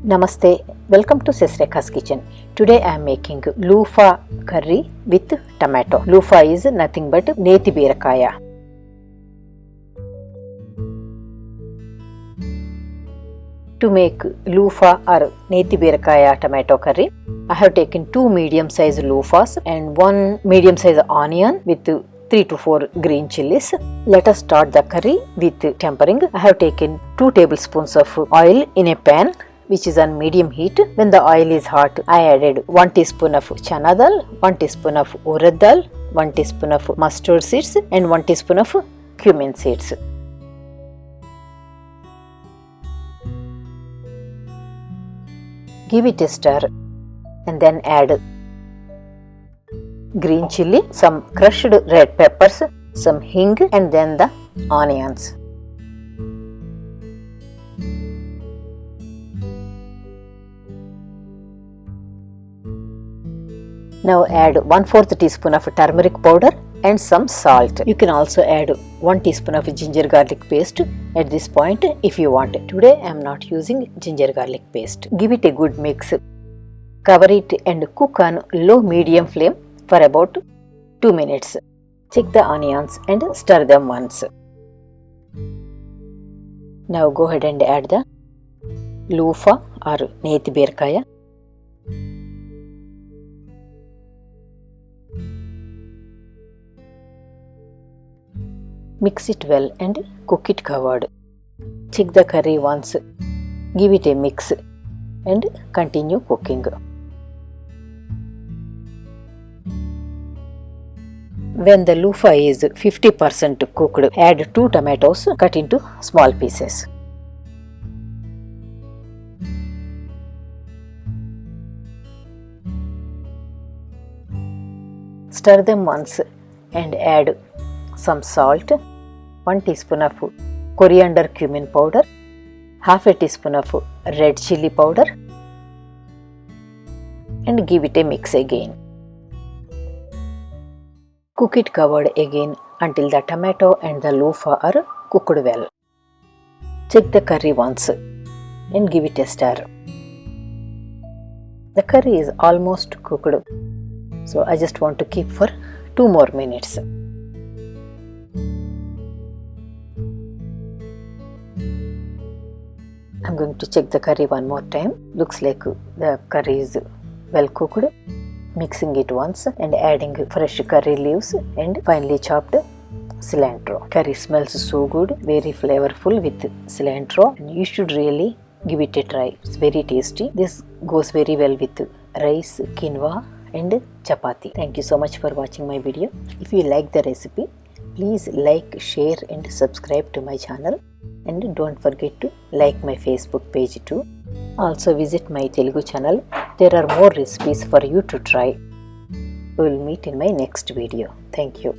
Namaste, welcome to Sesreka's kitchen. Today I am making loofah curry with tomato. Loofah is nothing but Nethi Beerakaya. To make loofah or Nethi Beerakaya tomato curry, I have taken 2 medium sized loofahs and 1 medium sized onion with 3 to 4 green chilies. Let us start the curry with tempering. I have taken 2 tablespoons of oil in a pan which is on medium heat. When the oil is hot, I added 1 teaspoon of chana dal, 1 teaspoon of urad dal, 1 teaspoon of mustard seeds and 1 teaspoon of cumin seeds. Give it a stir and then add green chilli, some crushed red peppers, some hing and then the onions. Now add 1/4 teaspoon of turmeric powder and some salt. You can also add 1 teaspoon of ginger garlic paste at this point if you want. Today I am not using ginger garlic paste. Give it a good mix. Cover it and cook on low medium flame for about 2 minutes. Check the onions and stir them once. Now go ahead and add the loofah or Nethi Beerakaya. Mix it well and cook it covered. Check the curry once. Give it a mix and continue cooking. When the loofah is 50% cooked, add 2 tomatoes cut into small pieces. Stir them once and add some salt, 1 teaspoon of coriander cumin powder, half a teaspoon of red chilli powder and give it a mix again. Cook it covered again until the tomato and the loofah are cooked well. Check the curry once and give it a stir. The curry is almost cooked, so I just want to keep for 2 more minutes. I'm going to check the curry one more time. Looks like the curry is well cooked. Mixing it once and adding fresh curry leaves and finely chopped cilantro. Curry smells so good, very flavorful with cilantro. You should really give it a try. It's very tasty. This goes very well with rice, quinoa and chapati. Thank you so much for watching my video. If you like the recipe, please like, share and subscribe to my channel. And don't forget to like my Facebook page too. Also visit my Telugu channel. There are more recipes for you to try. We will meet in my next video. Thank you.